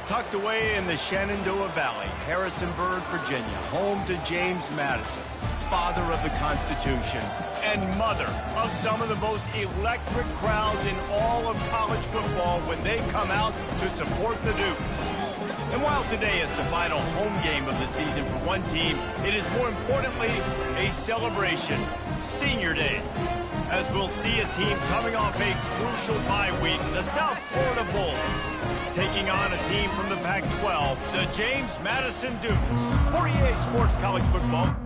Tucked away in the Shenandoah Valley, Harrisonburg, Virginia, home to James Madison, father of the Constitution and mother of some of the most electric crowds in all of college football when they come out to support the Dukes. And while today is the final home game of the season for one team, it is more importantly a celebration, Senior Day, as we'll see a team coming off a crucial bye week, the South Florida Bulls, taking on a team from the Pac-12, the James Madison Dukes. For EA Sports College Football.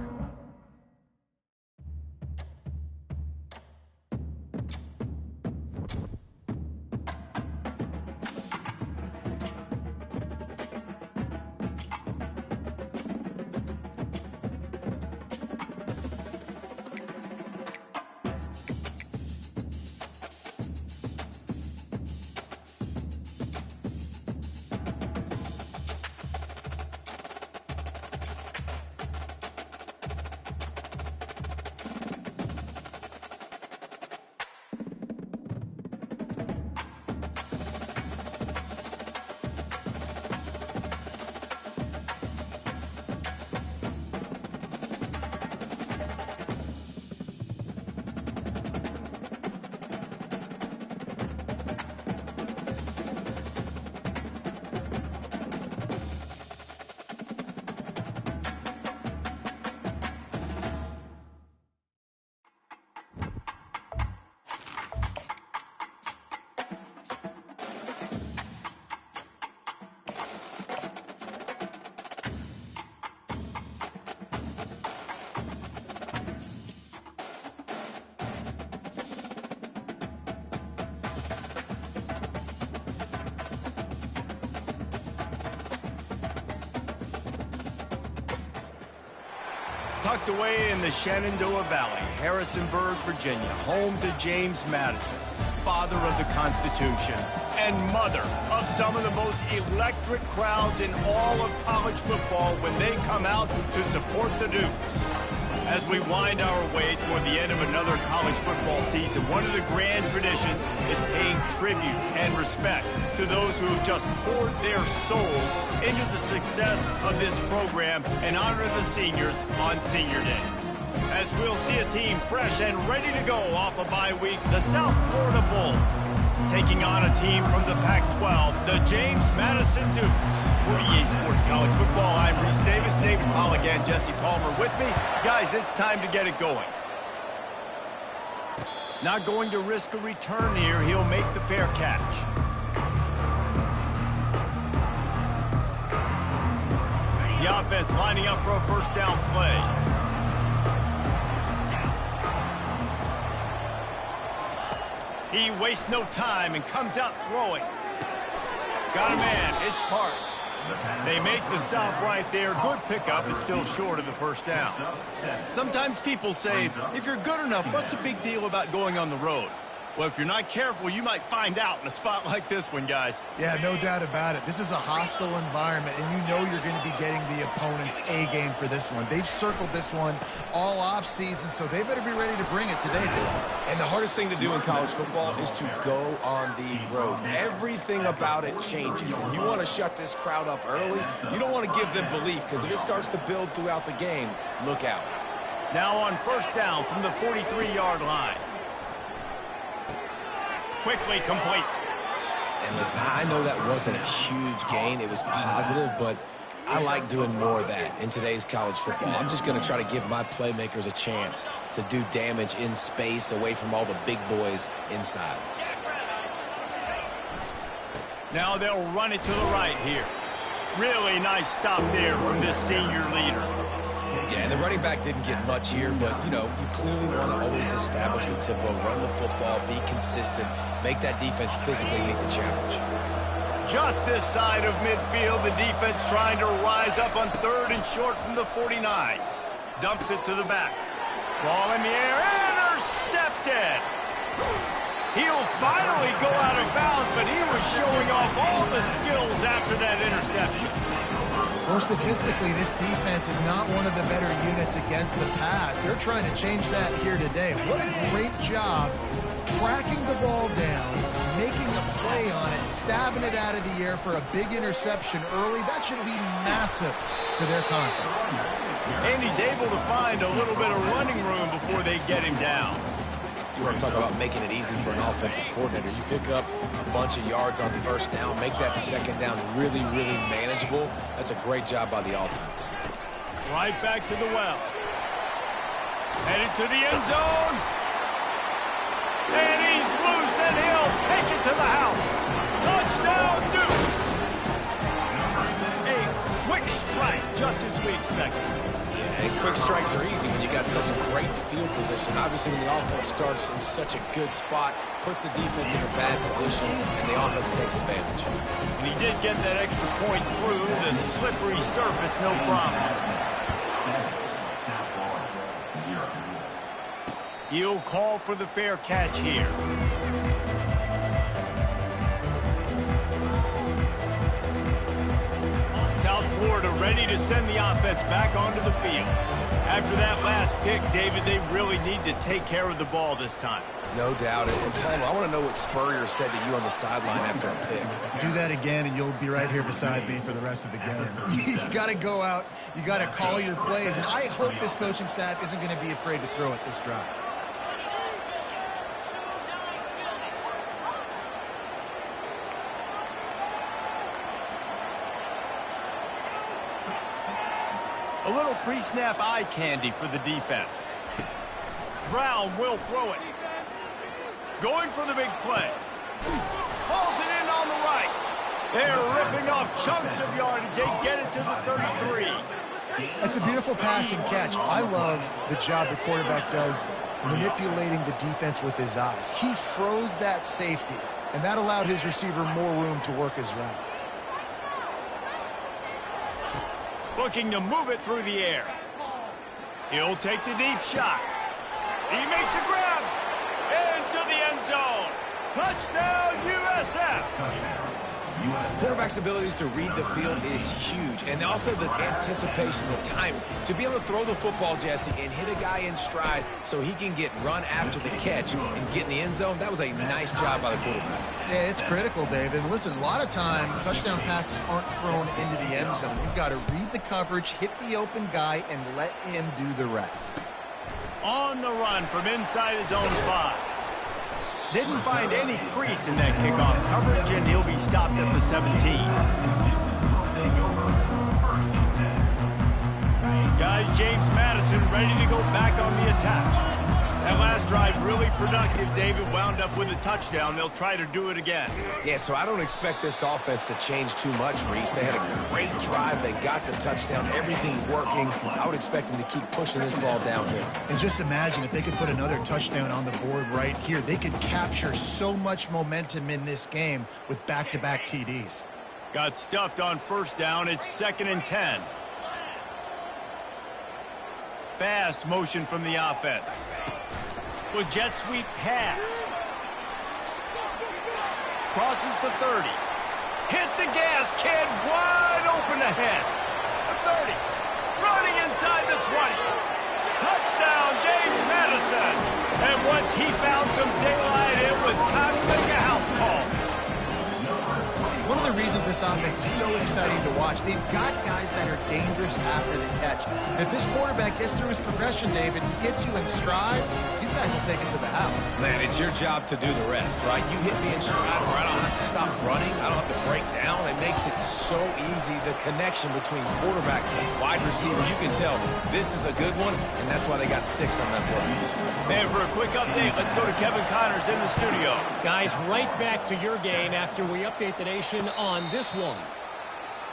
Tucked away in the Shenandoah Valley, Harrisonburg, Virginia, home to James Madison, father of the Constitution and mother of some of the most electric crowds in all of college football when they come out to support the Dukes. As we wind our way toward the end of another college football season, one of the grand traditions is paying tribute and respect to those who have just poured their souls into the success of this program and honor the seniors on Senior Day. As we'll see a team fresh and ready to go off a bye week, the South Florida Bulls, taking on a team from the Pac-12, the James Madison Dukes. For EA Sports College Football, I'm Reese Davis, David Pollock, and Jesse Palmer with me. Guys, it's time to get it going. Not going to risk a return here. He'll make the fair catch. The offense lining up for a first down play. He wastes no time and comes out throwing. Got a man. It's Parks. They make the stop right there. Good pickup. It's still short of the first down. Sometimes people say, if you're good enough, what's the big deal about going on the road? Well, if you're not careful, you might find out in a spot like this one, guys. Yeah, no doubt about it. This is a hostile environment, and you know you're going to be getting the opponent's A-game for this one. They've circled this one all off-season, so they better be ready to bring it today. And the hardest thing to do in college football is to go on the road. Everything about it changes, and you want to shut this crowd up early. You don't want to give them belief, because if it starts to build throughout the game, look out. Now on first down from the 43-yard line. Quickly complete. And listen, I know that wasn't a huge gain. It was positive, but I like doing more of that in today's college football. I'm just going to try to give my playmakers a chance to do damage in space away from all the big boys inside. Now they'll run it to the right here. Really nice stop there from this senior leader. Yeah, and the running back didn't get much here, but, you know, you clearly want to always establish the tempo, run the football, be consistent, make that defense physically meet the challenge. Just this side of midfield, the defense trying to rise up on third and short from the 49. Dumps it to the back. Ball in the air, intercepted! He'll finally go out of bounds, but he was showing off all the skills after that interception. Well, statistically, this defense is not one of the better units against the pass. They're trying to change that here today. What a great job tracking the ball down, making a play on it, stabbing it out of the air for a big interception early. That should be massive for their confidence. And he's able to find a little bit of running room before they get him down. You want to talk about making it easy for an offensive coordinator. You pick up a bunch of yards on first down, make that second down really, really manageable. That's a great job by the offense. Right back to the well. Headed to the end zone. And he's loose, and he'll take it to the house. Touchdown, Dukes. A quick strike, just as we expected. Yeah, and quick strikes are easy when you got such a great field position. Obviously, when the offense starts in such a good spot, puts the defense in a bad position, and the offense takes advantage. And he did get that extra point through the slippery surface, no problem. He'll call for the fair catch here. South Florida ready to send the offense back onto the field. After that last pick, David, they really need to take care of the ball this time. No doubt. And Palmer, I want to know what Spurrier said to you on the sideline after a pick. Do that again, and you'll be right here beside me for the rest of the game. You got to go out. You got to call your plays. And I hope this coaching staff isn't going to be afraid to throw it this drive. A little pre-snap eye candy for the defense. Brown will throw it. Going for the big play. Hauls it in on the right. They're ripping off chunks of yardage. They get it to the 33. That's a beautiful pass and catch. I love the job the quarterback does manipulating the defense with his eyes. He froze that safety, and that allowed his receiver more room to work his route. Looking to move it through the air. He'll take the deep shot. He makes a grab. Into the end zone. Touchdown, USF. Quarterback's abilities to read the field is huge, and also the anticipation, the timing. To be able to throw the football, Jesse, and hit a guy in stride so he can get run after the catch and get in the end zone, that was a nice job by the quarterback. Yeah, it's critical, David. And listen, a lot of times touchdown passes aren't thrown into the end zone. You've got to read the coverage, hit the open guy, and let him do the rest. On the run from inside his own 5. Didn't find any crease in that kickoff coverage, and he'll be stopped at the 17. Guys, James Madison ready to go back on the attack. That last drive really productive. David wound up with a touchdown. They'll try to do it again. Yeah, so I don't expect this offense to change too much, Reese. They had a great drive. They got the touchdown. Everything working. I would expect them to keep pushing this ball downhill. And just imagine if they could put another touchdown on the board right here. They could capture so much momentum in this game with back-to-back TDs. Got stuffed on first down. It's 2nd and 10. Fast motion from the offense. With jet sweep pass. Crosses the 30. Hit the gas, kid. Wide open ahead. The 30. Running inside the 20. Touchdown, James Madison. And once he found some daylight, it was time to make a house call. One of the reasons this offense is so exciting to watch, they've got guys that are dangerous after the catch. And if this quarterback gets through his progression, David, gets you in stride, these guys will take it to the house. Man, it's your job to do the rest, right? You hit me in stride where I don't have to stop running. I don't have to break down. It makes it so easy, the connection between quarterback and wide receiver. You can tell this is a good one, and that's why they got 6 on that play. And for a quick update, let's go to Kevin Connors in the studio. Guys, right back to your game after we update the nation on this one.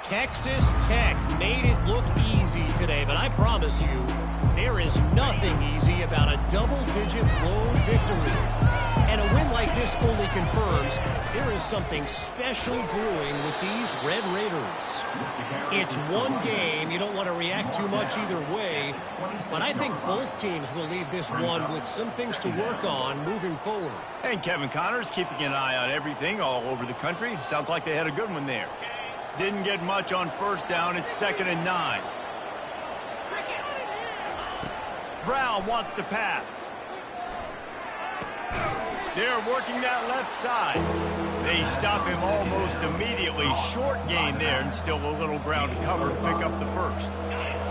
Texas Tech made it look easy today, but I promise you, there is nothing easy about a double-digit road victory. And a win like this only confirms there is something special brewing with these Red Raiders. It's one game. You don't want to react too much either way, but I think both teams will leave this one with some things to work on moving forward. And Kevin Connors keeping an eye on everything all over the country. Sounds like they had a good one there. Didn't get much on first down. It's 2nd and 9. Brown wants to pass. They're working that left side. They stop him almost immediately. Short gain there, and still a little ground to cover to pick up the first.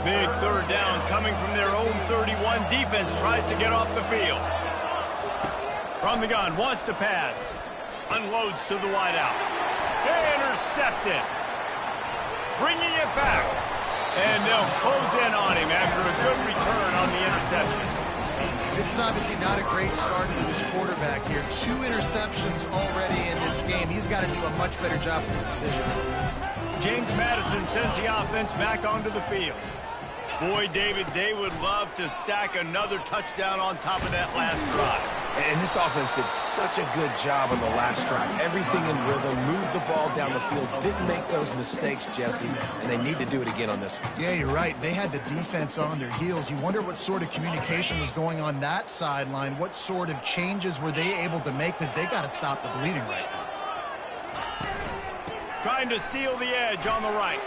Big third down coming from their own 31. Defense tries to get off the field. From the gun, wants to pass. Unloads to the wideout. Intercepted. Bringing it back. And they'll close in on him after a good return on the interception. This is obviously not a great start for this quarterback here. 2 interceptions already in this game. He's got to do a much better job with his decision. James Madison sends the offense back onto the field. Boy, David, they would love to stack another touchdown on top of that last drive. And this offense did such a good job on the last drive. Everything in rhythm, moved the ball down the field, didn't make those mistakes, Jesse, and they need to do it again on this one. Yeah, you're right. They had the defense on their heels. You wonder what sort of communication was going on that sideline. What sort of changes were they able to make, because they got to stop the bleeding right now. Trying to seal the edge on the right.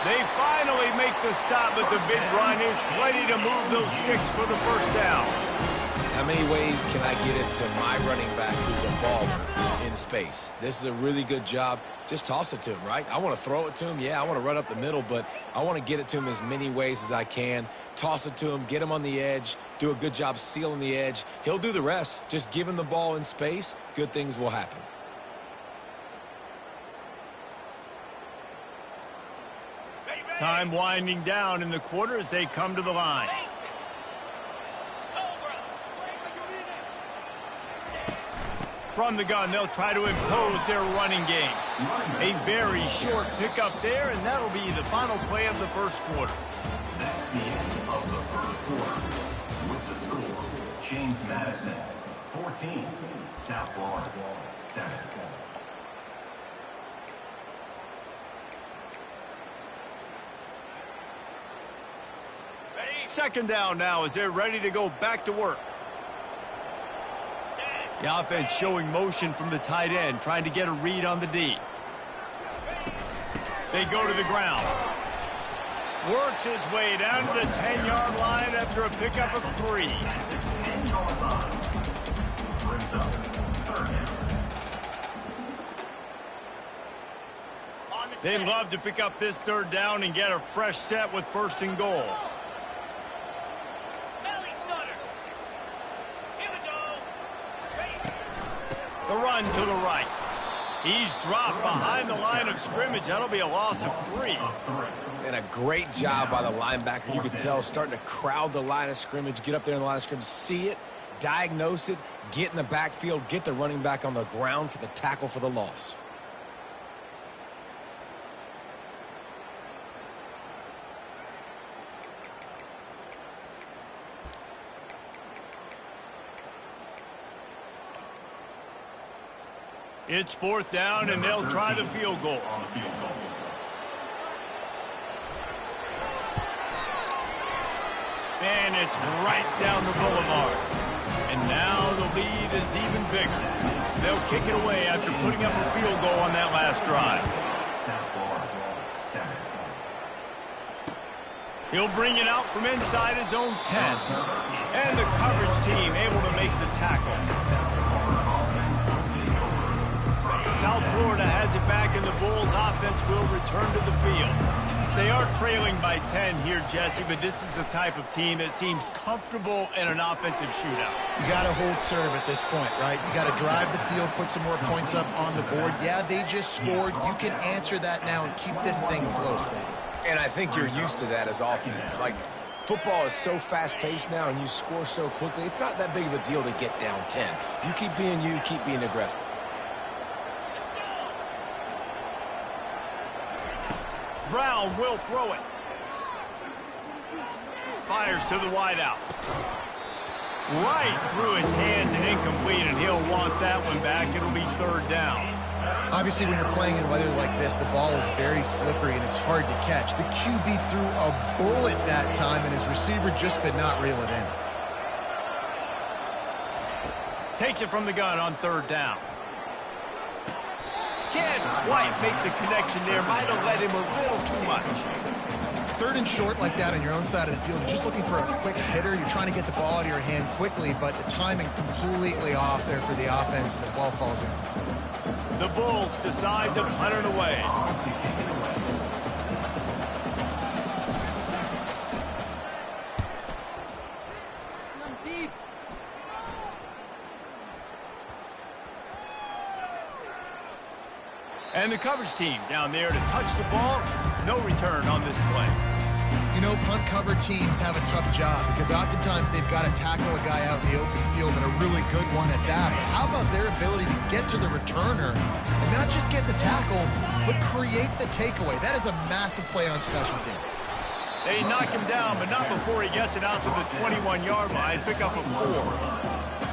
They finally make the stop, but the big run is plenty to move those sticks for the first down. How many ways can I get it to my running back who's a baller in space? This is a really good job. Just toss it to him, right? I want to throw it to him. Yeah, I want to run up the middle, but I want to get it to him as many ways as I can. Toss it to him, get him on the edge, do a good job sealing the edge. He'll do the rest. Just give him the ball in space. Good things will happen. Time winding down in the quarter as they come to the line. From the gun, they'll try to impose their running game. A very short pickup there, and that'll be the final play of the first quarter. That's the end of the first quarter. With the score, James Madison, 14, South Florida, 7. Second down now as they're ready to go back to work. The offense showing motion from the tight end, trying to get a read on the D. They go to the ground. Works his way down to the 10-yard line after a pickup of 3. They'd love to pick up this third down and get a fresh set with 1st and goal. The run to the right. He's dropped behind the line of scrimmage. That'll be a loss of 3. And a great job by the linebacker. You could tell starting to crowd the line of scrimmage, get up there in the line of scrimmage, see it, diagnose it, get in the backfield, get the running back on the ground for the tackle for the loss. It's 4th down, and they'll try the field goal. And it's right down the boulevard. And now the lead is even bigger. They'll kick it away after putting up a field goal on that last drive. He'll bring it out from inside his own 10. And the coverage team able to make the tackle. South Florida has it back, and the Bulls offense will return to the field. They are trailing by 10 here, Jesse, but this is the type of team that seems comfortable in an offensive shootout. You got to hold serve at this point, right? You got to drive the field, put some more points up on the board. Yeah, they just scored. You can answer that now and keep this thing close, David. And I think you're used to that as offense. Like, football is so fast-paced now, and you score so quickly. It's not that big of a deal to get down 10. You keep being you, keep being aggressive. Brown will throw it. Fires to the wideout. Right through his hands and incomplete, and he'll want that one back. It'll be 3rd down. Obviously, when you're playing in weather like this, the ball is very slippery and it's hard to catch. The QB threw a bullet that time, and his receiver just could not reel it in. Takes it from the gun on 3rd down. can't quite make the connection there. Might have led him a little too much. 3rd and short like that on your own side of the field. You're just looking for a quick hitter. You're trying to get the ball out of your hand quickly, but the timing completely off there for the offense, and the ball falls in. The Bulls decide to punt it away. And the coverage team down there to touch the ball. No return on this play. You know, punt cover teams have a tough job because oftentimes they've got to tackle a guy out in the open field, and a really good one at that. But how about their ability to get to the returner and not just get the tackle, but create the takeaway? That is a massive play on special teams. They knock him down, but not before he gets it out to the 21-yard line. Pick up a 4.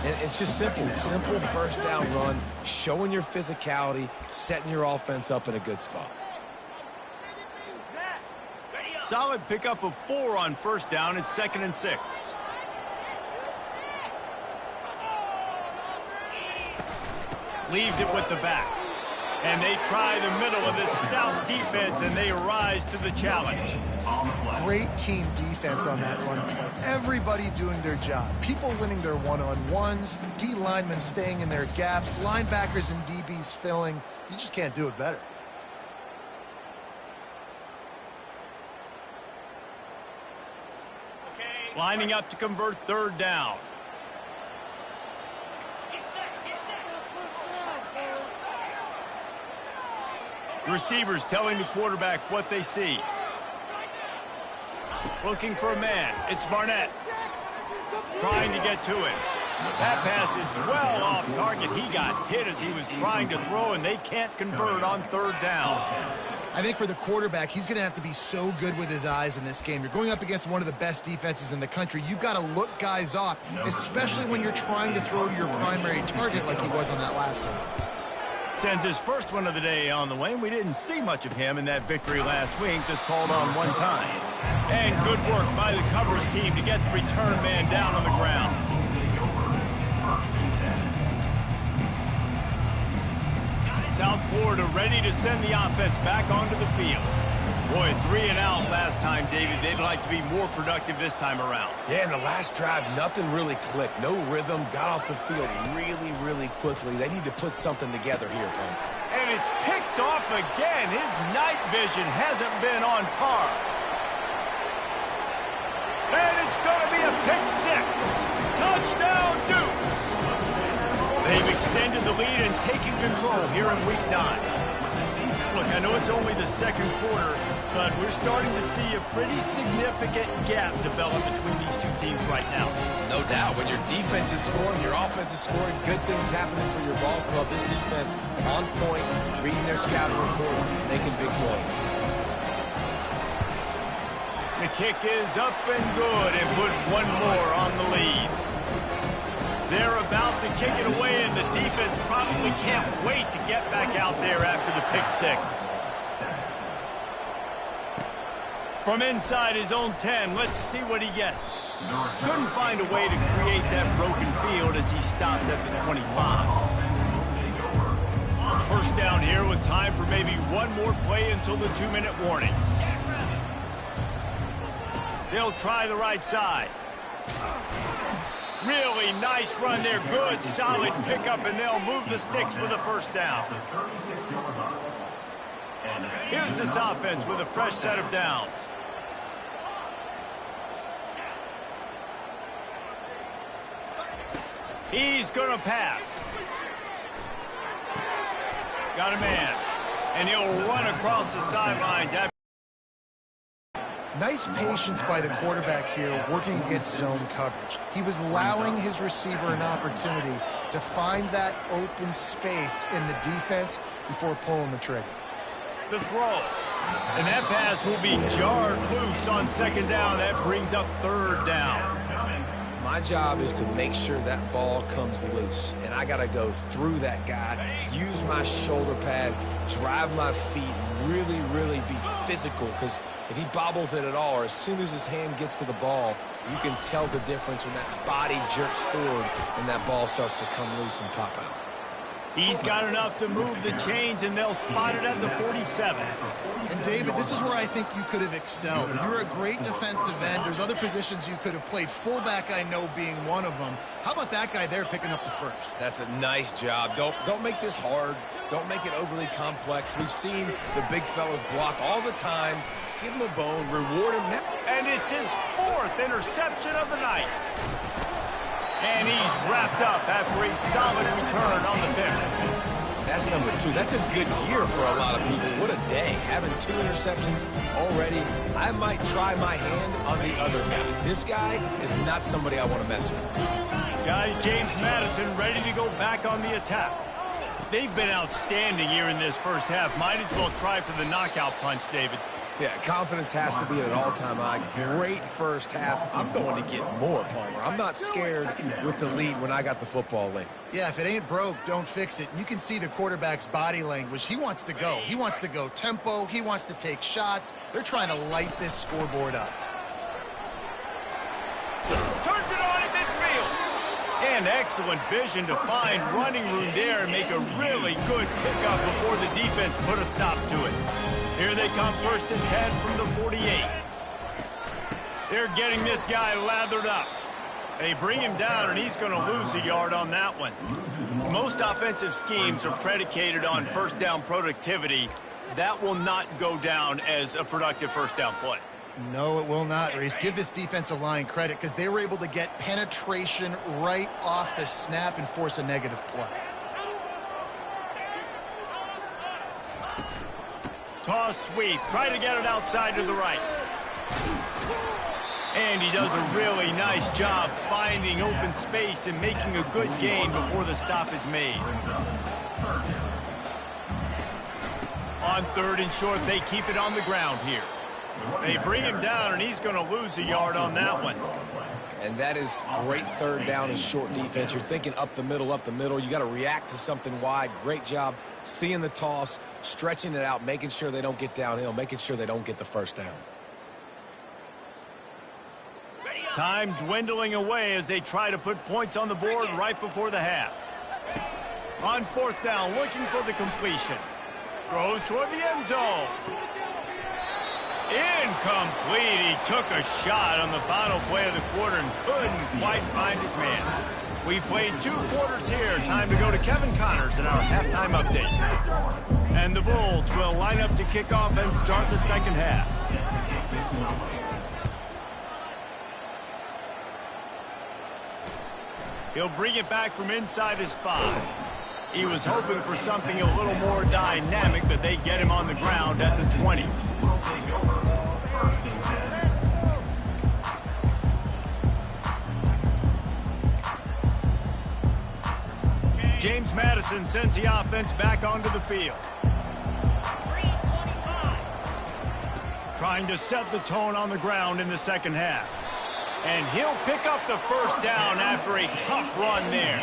And it's just simple 1st down run, showing your physicality, setting your offense up in a good spot. Solid pickup of 4 on 1st down. It's 2nd and 6. Leaves it with the back. And they try the middle of this stout defense, and they rise to the challenge. Great team defense on that run play. Everybody doing their job. People winning their one-on-ones, D linemen staying in their gaps, linebackers and DBs filling. You just can't do it better. Lining up to convert 3rd down. Receivers telling the quarterback what they see. Looking for a man. It's Barnett. Trying to get to it. That pass is well off target. He got hit as he was trying to throw, and they can't convert on 3rd down. I think for the quarterback, he's going to have to be so good with his eyes in this game. You're going up against one of the best defenses in the country. You've got to look guys off, especially when you're trying to throw to your primary target like he was on that last one. Sends his first one of the day on the way. We didn't see much of him in that victory last week, just called on 1 time. And good work by the coverage team to get the return man down on the ground. South Florida ready to send the offense back onto the field. Boy, 3 and out last time, David. They'd like to be more productive this time around. Yeah, in the last drive, nothing really clicked. No rhythm, got off the field really quickly. They need to put something together here, Punk. And it's picked off again. His night vision hasn't been on par. And it's going to be a pick 6. Touchdown, Dukes. They've extended the lead and taken control here in Week 9. Look, I know it's only the 2nd quarter, but we're starting to see a pretty significant gap develop between these two teams right now. No doubt. When your defense is scoring, your offense is scoring, good things happening for your ball club. This defense on point, reading their scouting report, making big plays. The kick is up and good, and put one more on the lead. They're about to kick it away, and the defense probably can't wait to get back out there after the pick 6. From inside his own 10, let's see what he gets. Couldn't find a way to create that broken field as he stopped at the 25. 1st down here with time for maybe one more play until the 2-minute warning. They'll try the right side. Really nice run there. Good, solid pickup, and they'll move the sticks with a 1st down. Here's this offense with a fresh set of downs. He's going to pass. Got a man. And he'll run across the sidelines. Nice patience by the quarterback here working against zone coverage. He was allowing his receiver an opportunity to find that open space in the defense before pulling the trigger. The throw. And that pass will be jarred loose on 2nd down. That brings up 3rd down. My job is to make sure that ball comes loose, and I got to go through that guy, use my shoulder pad, drive my feet, really be physical, because if he bobbles it at all, or as soon as his hand gets to the ball, you can tell the difference when that body jerks forward and that ball starts to come loose and pop out. He's got enough to move the chains, and they'll spot it at the 47. And, David, this is where I think you could have excelled. You're a great defensive end. There's other positions you could have played. Fullback, I know, being one of them. How about that guy there picking up the first? That's a nice job. Don't make this hard. Don't make it overly complex. We've seen the big fellas block all the time. Give him a bone. Reward him. And it's his 4th interception of the night. And he's wrapped up after a solid return on the pick. That's number 2. That's a good year for a lot of people. What a day. Having 2 interceptions already. I might try my hand on the other guy. This guy is not somebody I want to mess with. Guys, James Madison ready to go back on the attack. They've been outstanding here in this first half. Might as well try for the knockout punch, David. Yeah, confidence has to be at an all-time high. Great first half. I'm going to get more, Palmer. I'm not scared with the lead when I got the football late. Yeah, if it ain't broke, don't fix it. You can see the quarterback's body language. He wants to go. He wants to go tempo. He wants to take shots. They're trying to light this scoreboard up. Turns it on at midfield. And excellent vision to find running room there and make a really good pickup before the defense put a stop to it. Here they come, 1st and 10 from the 48. They're getting this guy lathered up. They bring him down, and he's going to lose a yard on that one. Most offensive schemes are predicated on first down productivity. That will not go down as a productive first down play. No, it will not, Reese. Give this defensive line credit because they were able to get penetration right off the snap and force a negative play. Toss sweep. Try to get it outside to the right. And he does a really nice job finding open space and making a good gain before the stop is made. On 3rd and short, they keep it on the ground here. They bring him down, and he's going to lose a yard on that one. And that is great 3rd down and short defense. You're thinking up the middle, up the middle. You got to react to something wide. Great job seeing the toss, stretching it out, making sure they don't get downhill, making sure they don't get the first down. Time dwindling away as they try to put points on the board right before the half. On 4th down, looking for the completion. Throws toward the end zone. Incomplete. He took a shot on the final play of the quarter and couldn't quite find his man. We played 2 quarters here. Time to go to Kevin Connors in our halftime update. And the Bulls will line up to kick off and start the second half. He'll bring it back from inside his 5. He was hoping for something a little more dynamic, but they get him on the ground at the 20. James Madison sends the offense back onto the field. Trying to set the tone on the ground in the second half. And he'll pick up the first down after a tough run there.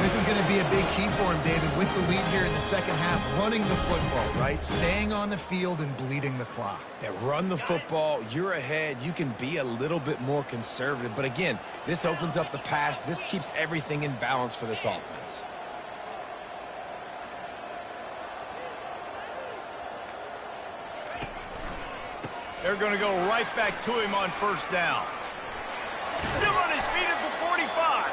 This is going to be a big key for him, David, with the lead here in the second half, running the football, right? Staying on the field and bleeding the clock. Yeah, run the football. You're ahead. You can be a little bit more conservative. But again, this opens up the pass. This keeps everything in balance for this offense. They're going to go right back to him on first down. Still on his feet at the 45.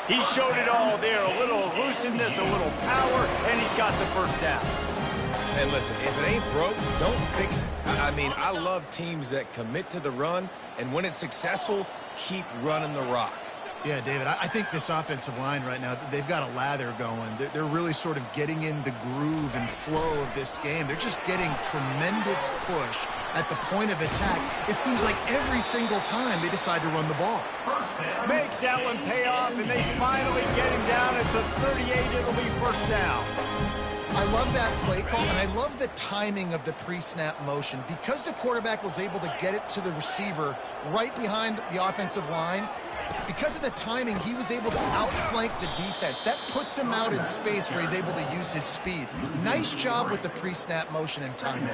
He showed it all there, a little elusiveness, a little power, and he's got the first down. And listen, if it ain't broke, don't fix it. I mean, I love teams that commit to the run, and when it's successful, keep running the rock. Yeah, David, I think this offensive line right now, they've got a lather going. They're really sort of getting in the groove and flow of this game. They're just getting tremendous push at the point of attack. It seems like every single time they decide to run the ball. Makes that one pay off, and they finally get him down at the 38. It'll be first down. I love that play call, and I love the timing of the pre-snap motion. Because the quarterback was able to get it to the receiver right behind the offensive line, Because of the timing, he was able to outflank the defense. That puts him out in space where he's able to use his speed. Nice job with the pre-snap motion and timing.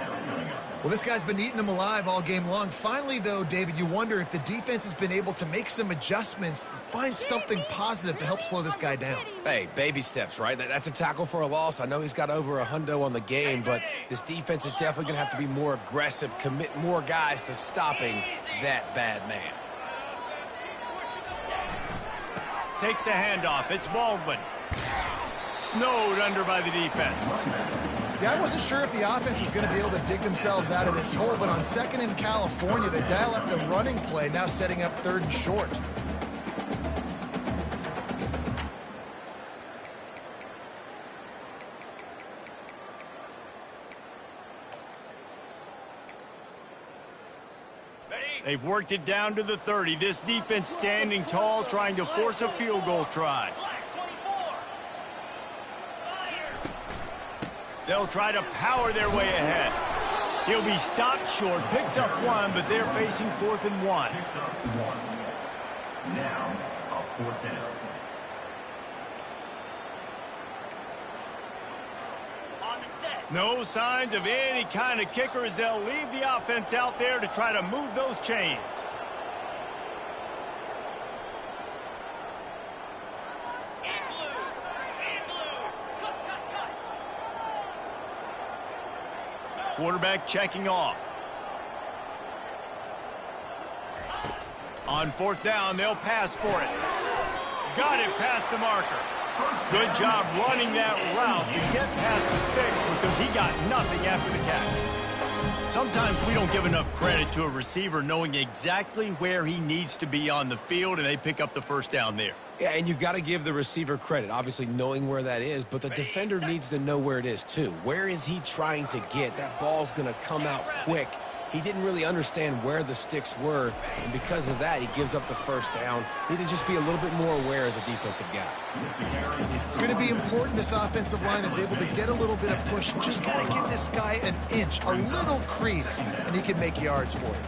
Well, this guy's been eating them alive all game long. Finally, though, David, you wonder if the defense has been able to make some adjustments, find something positive to help slow this guy down. Hey, baby steps, right? That's a tackle for a loss. I know he's got over a hundo on the game, but this defense is definitely going to have to be more aggressive, commit more guys to stopping that bad man. Takes the handoff. It's Baldwin. Snowed under by the defense. Yeah, I wasn't sure if the offense was going to be able to dig themselves out of this hole, but on 2nd in California, they dial up the running play, now setting up 3rd and short. They've worked it down to the 30. This defense standing tall, trying to force a field goal try. They'll try to power their way ahead. He'll be stopped short, picks up 1, but they're facing 4th and 1. Now, a 4th down. No signs of any kind of kicker as they'll leave the offense out there to try to move those chains. Quarterback checking off. On 4th down, they'll pass for it. Got it past the marker. Good job running that route to get past the sticks because he got nothing after the catch. Sometimes we don't give enough credit to a receiver knowing exactly where he needs to be on the field, and they pick up the 1st down there. Yeah, and you've got to give the receiver credit, obviously knowing where that is, but the defender needs to know where it is too. Where is he trying to get? That ball's going to come out quick. He didn't really understand where the sticks were, and because of that, he gives up the 1st down. Need to just be a little bit more aware as a defensive guy. It's going to be important this offensive line is able to get a little bit of push. Just got to give this guy an inch, a little crease, and he can make yards for it.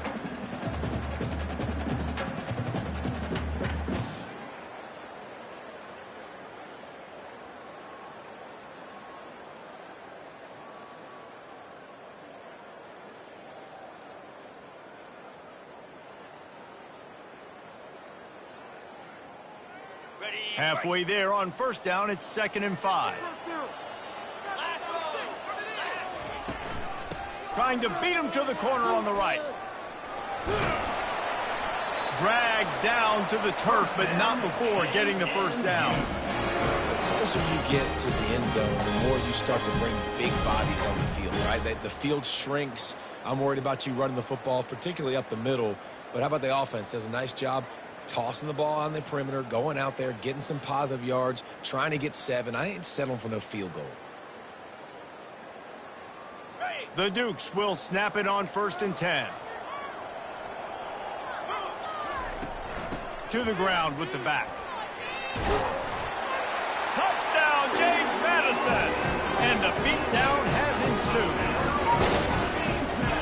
Halfway there on 1st down, it's 2nd and 5. Trying to beat him to the corner on the right. Dragged down to the turf, but not before getting the 1st down. The closer you get to the end zone, the more you start to bring big bodies on the field, right? The field shrinks. I'm worried about you running the football, particularly up the middle. But how about the offense? Does a nice job tossing the ball on the perimeter, going out there, getting some positive yards, trying to get 7. I ain't settling for no field goal. The Dukes will snap it on 1st and 10. To the ground with the back. Touchdown, James Madison! And the beatdown has ensued.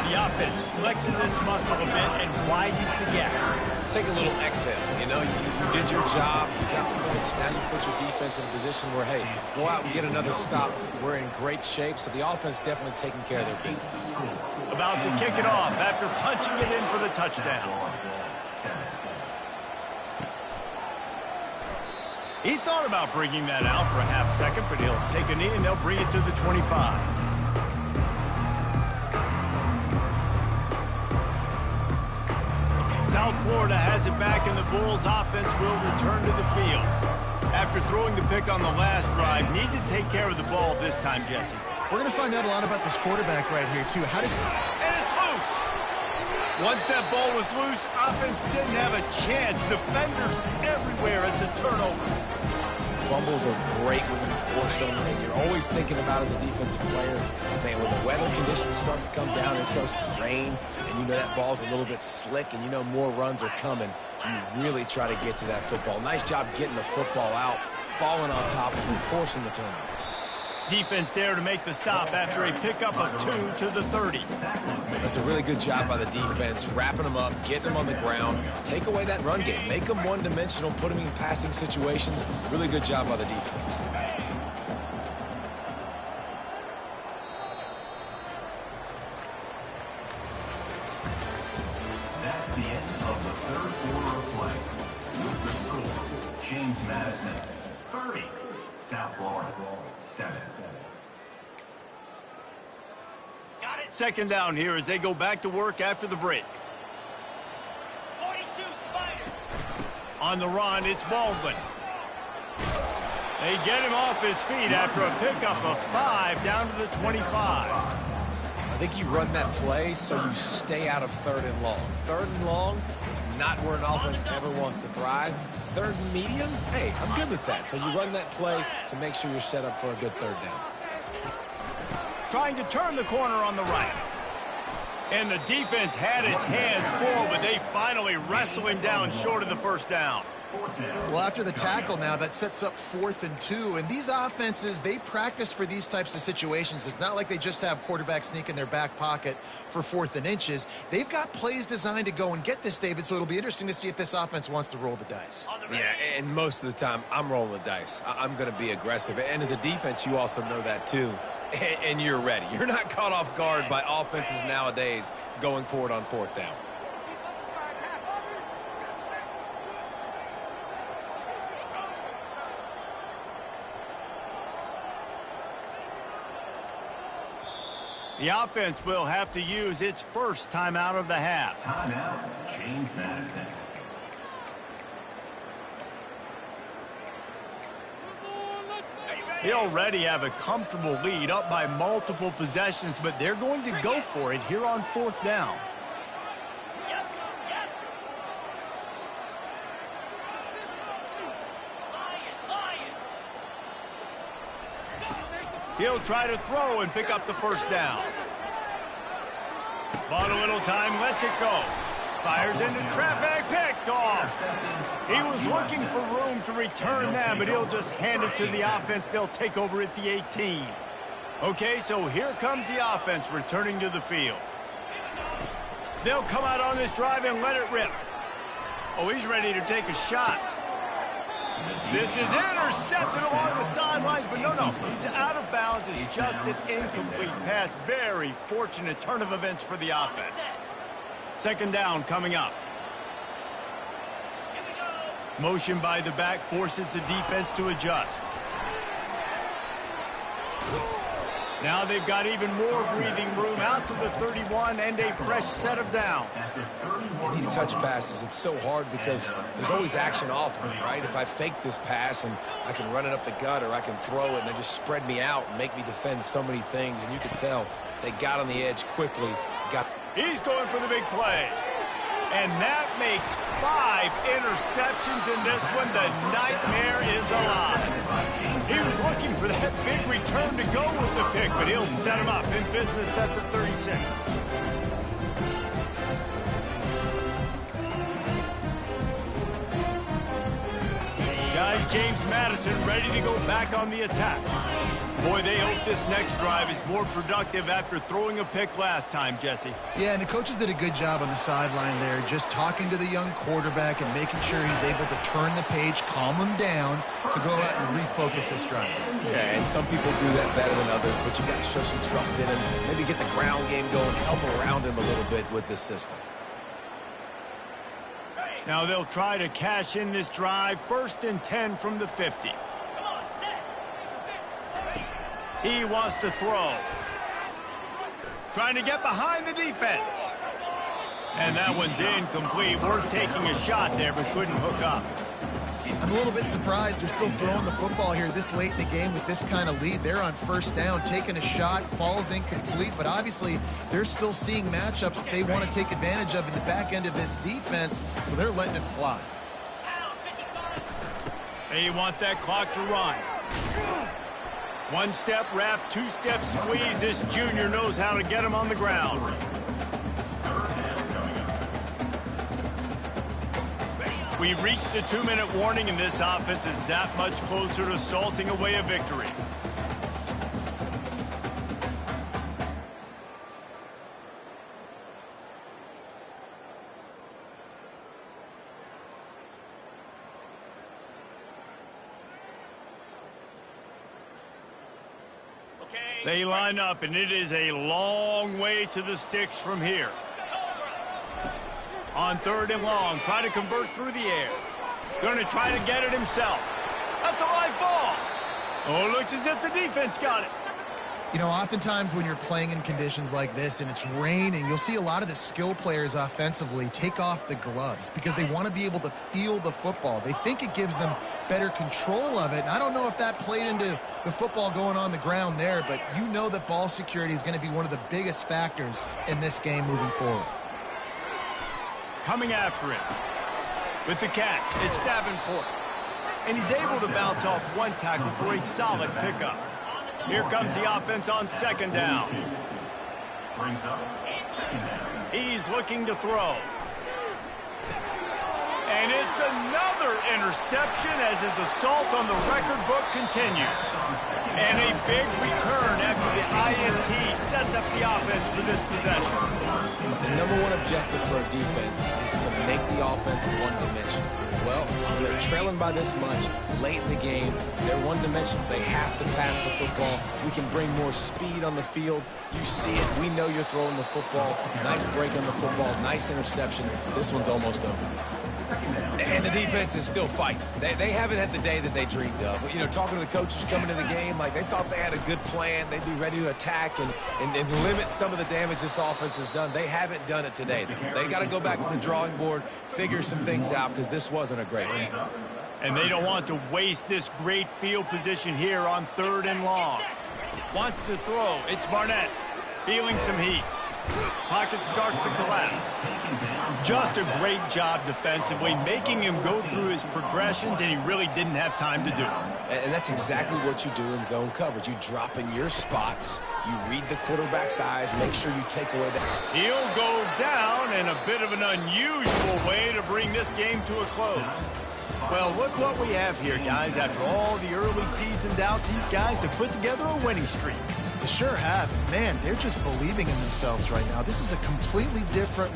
The offense flexes its muscle a bit and widens the gap. Take a little exhale. You know, you did your job. You got points. Now you put your defense in a position where, hey, go out and get another stop. We're in great shape, so the offense definitely taking care of their business. About to kick it off after punching it in for the touchdown. He thought about bringing that out for a half second, but he'll take a knee and they'll bring it to the 25. South Florida has it back, and the Bulls offense will return to the field. After throwing the pick on the last drive, need to take care of the ball this time, Jesse. We're going to find out a lot about this quarterback right here, too. How does he... And it's loose! Once that ball was loose, offense didn't have a chance. Defenders everywhere. It's a turnover. Fumbles are great when you force them, and you're always thinking about as a defensive player, man, when the weather conditions start to come down, it starts to rain, and you know that ball's a little bit slick, and you know more runs are coming, you really try to get to that football. Nice job getting the football out, falling on top, and forcing the turnover. Defense there to make the stop after a pickup of 2 to the 30. That's a really good job by the defense, wrapping them up, getting them on the ground, take away that run game, make them one-dimensional, put them in passing situations. Really good job by the defense. That's the end of the third quarter of play. With the score, James Madison, 30. South Florida, 7. Second down here as they go back to work after the break. 42 Spiders. On the run, it's Baldwin. They get him off his feet after a pickup of 5 down to the 25. I think you run that play so you stay out of 3rd and long. 3rd and long is not where an offense ever wants to thrive. 3rd and medium, hey, I'm good with that. So you run that play to make sure you're set up for a good 3rd down. Trying to turn the corner on the right. And the defense had its hands full, but they finally wrestle him down short of the first down. Well, after the tackle now, that sets up 4th and 2. And these offenses, they practice for these types of situations. It's not like they just have quarterbacks sneak in their back pocket for 4th and inches. They've got plays designed to go and get this, David, so it'll be interesting to see if this offense wants to roll the dice. Yeah, and most of the time, I'm rolling the dice. I'm going to be aggressive. And as a defense, you also know that too. And you're ready. You're not caught off guard by offenses nowadays going forward on 4th down. The offense will have to use its first timeout of the half. Timeout, James Madison. They already have a comfortable lead up by multiple possessions, but they're going to go for it here on 4th down. He'll try to throw and pick up the first down. Bought a little time, lets it go. Fires into traffic, picked off. He was looking for room to return that, but he'll just hand it to the offense. They'll take over at the 18. Okay, so here comes the offense returning to the field. They'll come out on this drive and let it rip. Oh, he's ready to take a shot. This is intercepted along the sidelines, but no, he's out of bounds. It's just an incomplete pass. Very fortunate turn of events for the offense. Second down coming up. Motion by the back forces the defense to adjust. Now they've got even more breathing room out to the 31 and a fresh set of downs. In these touch passes, it's so hard because there's always action off of it, right? If I fake this pass and I can run it up the gut or I can throw it and they just spread me out and make me defend so many things, and you can tell they got on the edge quickly. He's going for the big play. And that makes 5 interceptions in this one. The nightmare is alive. He was looking for that big return to go with the pick, but he'll set him up in business at the 36. Guys, James Madison ready to go back on the attack. Boy, they hope this next drive is more productive after throwing a pick last time, Jesse. Yeah, and the coaches did a good job on the sideline there, just talking to the young quarterback and making sure he's able to turn the page, calm him down to go out and refocus this drive. Yeah, and some people do that better than others, but you got to show some trust in him, maybe get the ground game going, help around him a little bit with this system. Now they'll try to cash in this drive, 1st and 10 from the 50. He wants to throw. Trying to get behind the defense. And that one's incomplete. Worth taking a shot there, but couldn't hook up. I'm a little bit surprised they're still throwing the football here this late in the game with this kind of lead. They're on 1st down, taking a shot, falls incomplete, but obviously they're still seeing matchups that they want to take advantage of in the back end of this defense, so they're letting it fly. They want that clock to run. 1-step wrap, 2-step squeeze. This junior knows how to get him on the ground. We've reached the 2-minute warning, and this offense is that much closer to salting away a victory. They line up, and it is a long way to the sticks from here. On 3rd and long, try to convert through the air. Going to try to get it himself. That's a live ball. Oh, it looks as if the defense got it. You know, oftentimes when you're playing in conditions like this and it's raining, you'll see a lot of the skill players offensively take off the gloves because they want to be able to feel the football. They think it gives them better control of it. And I don't know if that played into the football going on the ground there, but you know that ball security is going to be one of the biggest factors in this game moving forward. Coming after it. With the catch, it's Davenport. And he's able to bounce off one tackle for a solid pickup. Here comes the offense on 2nd down. He's looking to throw. And it's another interception as his assault on the record book continues. And a big return after the INT sets up the offense for this possession. The number one objective for a defense is to make the offense one-dimensional. Well, when they're trailing by this much late in the game, they're one-dimensional. They have to pass the football. We can bring more speed on the field. You see it. We know you're throwing the football. Nice break on the football. Nice interception. This one's almost over. And the defense is still fighting. They haven't had the day that they dreamed of. You know, talking to the coaches coming to the game, like they thought they had a good plan. They'd be ready to attack and limit some of the damage this offense has done. They haven't done it today. They got to go back to the drawing board, figure some things out because this wasn't a great game. And they don't want to waste this great field position here on 3rd and long. Wants to throw. It's Barnett. Feeling some heat. Pocket starts to collapse. Just a great job defensively, making him go through his progressions, and he really didn't have time to do it. And that's exactly what you do in zone coverage. You drop in your spots, you read the quarterback's eyes, make sure you take away that. He'll go down in a bit of an unusual way to bring this game to a close. Well, look what we have here, guys. After all the early season doubts, these guys have put together a winning streak. They sure have. Man, they're just believing in themselves right now. This is a completely different